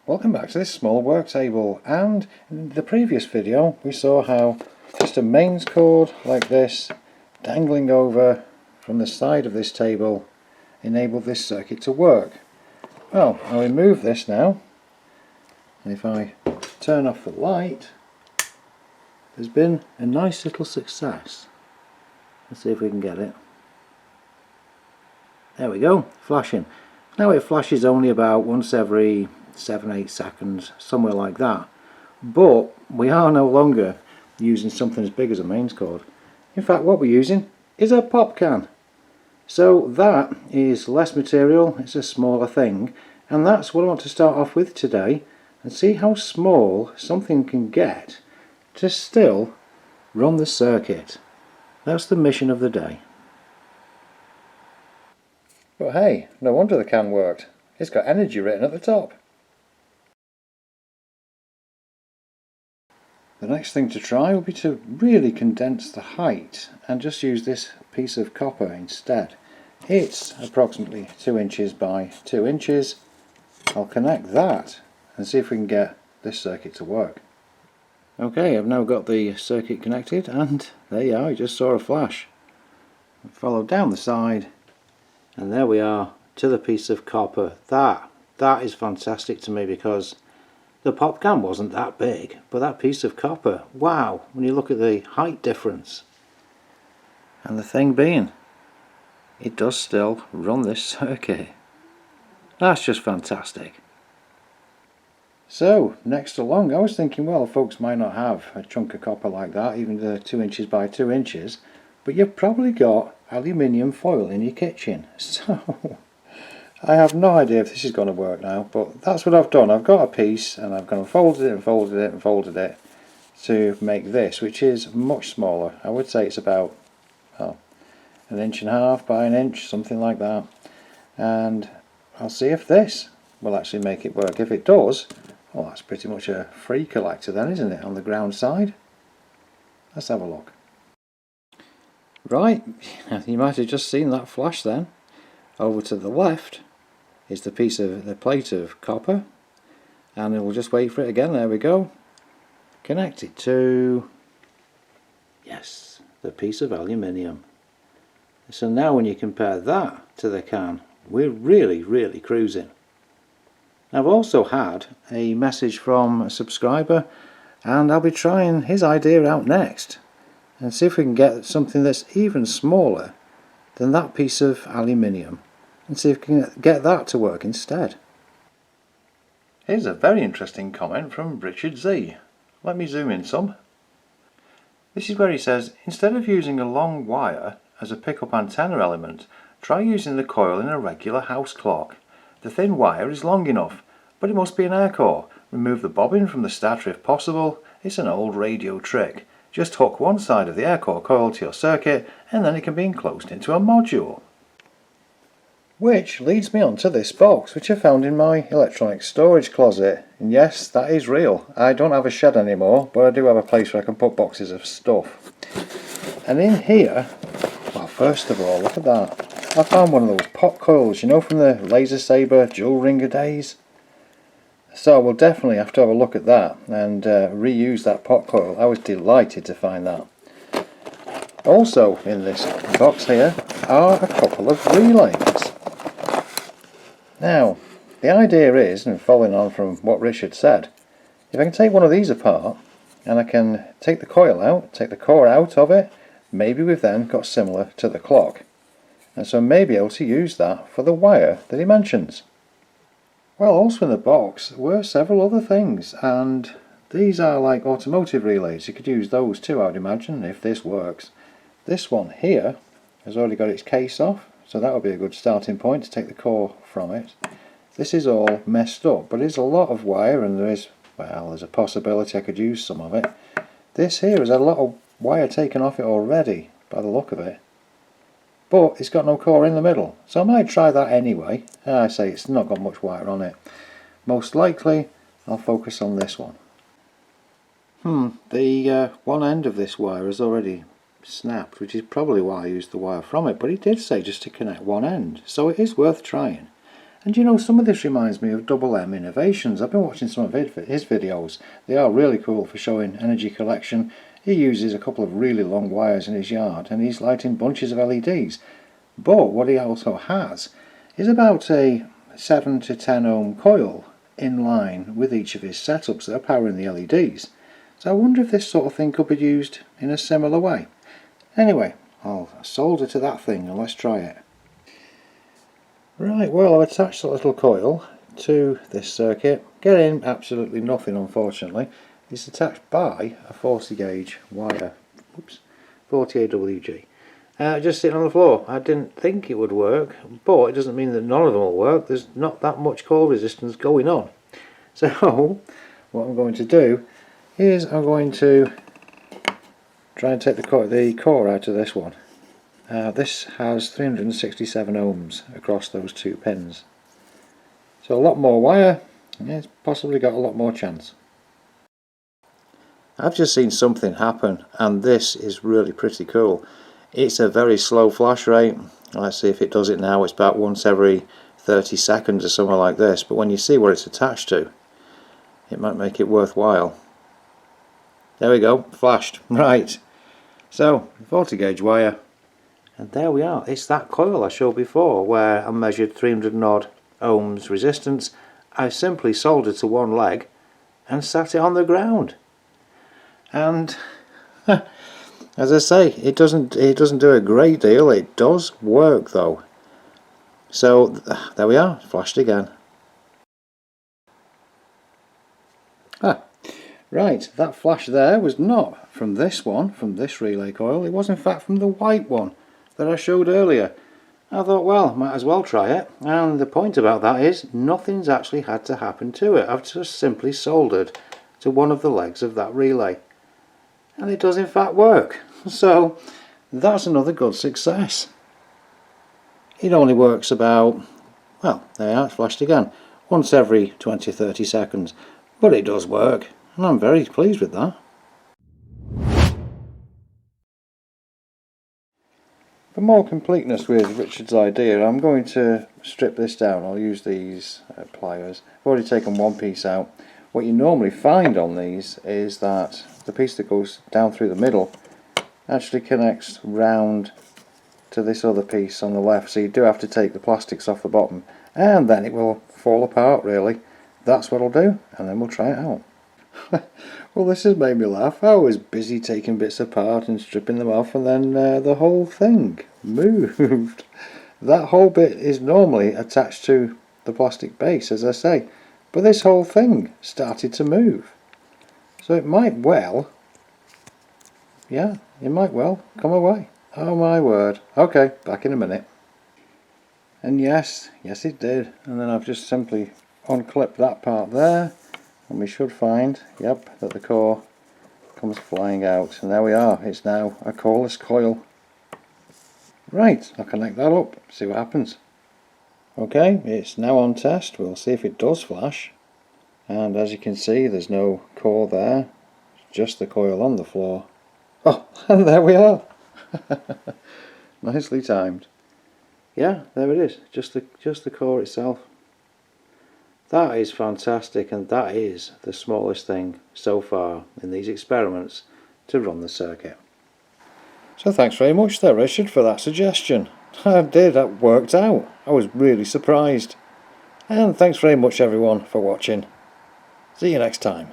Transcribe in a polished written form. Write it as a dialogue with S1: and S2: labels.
S1: Welcome back to this small work table, and in the previous video we saw how just a mains cord like this dangling over from the side of this table enabled this circuit to work. Well, I'll remove this now, and if I turn off the light, there's been a nice little success. Let's see if we can get it. There we go, flashing. Now it flashes only about once every 7-8 seconds, somewhere like that, but we are no longer using something as big as a mains cord. In fact, what we're using is a pop can. So that is less material, it's a smaller thing, and that's what I want to start off with today, and see how small something can get to still run the circuit. That's the mission of the day. But hey, no wonder the can worked. It's got energy written at the top. The next thing to try will be to really condense the height and just use this piece of copper instead. It's approximately 2 inches by 2 inches. I'll connect that and see if we can get this circuit to work. Okay, I've now got the circuit connected, and there you are, you just saw a flash. Follow down the side, and there we are to the piece of copper. That is fantastic to me, because the pop can wasn't that big, but that piece of copper, wow, when you look at the height difference. And the thing being, it does still run this circuit. That's just fantastic. So, next along, I was thinking, well, folks might not have a chunk of copper like that, even the 2 inches by 2 inches, but you've probably got aluminium foil in your kitchen. So I have no idea if this is going to work now, but that's what I've done. I've got a piece and I've gone and folded it and folded it and folded it to make this, which is much smaller. I would say it's about 1.5 inches by 1 inch, something like that. And I'll see if this will actually make it work. If it does, well, that's pretty much a free collector then, isn't it, on the ground side? Let's have a look. Right, you might have just seen that flash then. Over to the left is the plate of copper, and we'll just wait for it again. There we go. Connected to, yes, the piece of aluminium. So now when you compare that to the can, we're really cruising. I've also had a message from a subscriber, and I'll be trying his idea out next and see if we can get something that's even smaller than that piece of aluminium, and see if we can get that to work instead. Here's a very interesting comment from Richard Z. Let me zoom in some. This is where he says, instead of using a long wire as a pickup antenna element, try using the coil in a regular house clock. The thin wire is long enough, but it must be an air core. Remove the bobbin from the starter if possible. It's an old radio trick. Just hook one side of the air core coil to your circuit, and then it can be enclosed into a module. Which leads me on to this box, which I found in my electronic storage closet. And yes, that is real. I don't have a shed anymore, but I do have a place where I can put boxes of stuff. And in here, well, first of all, look at that. I found one of those pop coils, you know, from the laser saber jewel ringer days. So we'll definitely have to have a look at that and reuse that pop coil. I was delighted to find that. Also in this box here are a couple of relays. Now, the idea is, and following on from what Richard said, if I can take one of these apart and I can take the coil out, take the core out of it, maybe we've then got similar to the clock. And so maybe able to use that for the wire that he mentions. Well, also in the box were several other things, and these are like automotive relays. You could use those too, I would imagine, if this works. This one here has already got its case off, so that would be a good starting point to take the core from it. This is all messed up, but it's a lot of wire, and there's a possibility I could use some of it. This here is a lot of wire taken off it already, by the look of it. But it's got no core in the middle, so I might try that anyway. I say it's not got much wire on it. Most likely I'll focus on this one. The one end of this wire is already snapped, which is probably why I used the wire from it, but it did say just to connect one end, so it is worth trying. And you know, some of this reminds me of Double M Innovations. I've been watching some of his videos. They are really cool for showing energy collection. He uses a couple of really long wires in his yard and he's lighting bunches of LEDs. But what he also has is about a 7 to 10 ohm coil in line with each of his setups that are powering the LEDs. So I wonder if this sort of thing could be used in a similar way. Anyway, I'll solder to that thing and let's try it. Right, well, I've attached a little coil to this circuit. Getting absolutely nothing, unfortunately. It's attached by a 40 gauge wire. Oops, 40 AWG. Just sitting on the floor. I didn't think it would work, but it doesn't mean that none of them will work. There's not that much coil resistance going on. So, what I'm going to do is I'm going to try and take the core out of this one. This has 367 ohms across those two pins. So a lot more wire, yeah, it's possibly got a lot more chance. I've just seen something happen and this is really pretty cool. It's a very slow flash rate. Let's see if it does it now. It's about once every 30 seconds or something like this, but when you see what it's attached to, it might make it worthwhile. There we go, flashed. Right, so 40 gauge wire, and there we are. It's that coil I showed before where I measured 300 and odd ohms resistance. I simply soldered to one leg and sat it on the ground. And as I say, it doesn't do a great deal. It does work though. So there we are, flashed again. Right, that flash there was not from this one, from this relay coil. It was in fact from the white one that I showed earlier. I thought, well, might as well try it. And the point about that is nothing's actually had to happen to it. I've just simply soldered to one of the legs of that relay. And it does in fact work. So that's another good success. It only works about, well, there you are, it's flashed again, once every 20-30 seconds. But it does work, and I'm very pleased with that. For more completeness with Richard's idea, I'm going to strip this down. I'll use these pliers. I've already taken one piece out. What you normally find on these is that the piece that goes down through the middle actually connects round to this other piece on the left, so you do have to take the plastics off the bottom and then it will fall apart really. That's what I'll do, and then we'll try it out. Well, this has made me laugh. I was busy taking bits apart and stripping them off, and then the whole thing moved. That whole bit is normally attached to the plastic base, as I say, but this whole thing started to move. So it might well, yeah, it might well come away. Oh my word. Okay, back in a minute. And yes it did. And then I've just simply unclipped that part there, and we should find, yep, that the core comes flying out. And there we are, it's now a coreless coil. Right, I'll connect that up, see what happens. Okay, it's now on test. We'll see if it does flash. And as you can see, there's no core there, just the coil on the floor. Oh, and there we are. Nicely timed. Yeah, there it is, just the core itself. That is fantastic, and that is the smallest thing so far in these experiments to run the circuit. So thanks very much there, Richard, for that suggestion. That worked out. I was really surprised. And thanks very much everyone for watching. See you next time.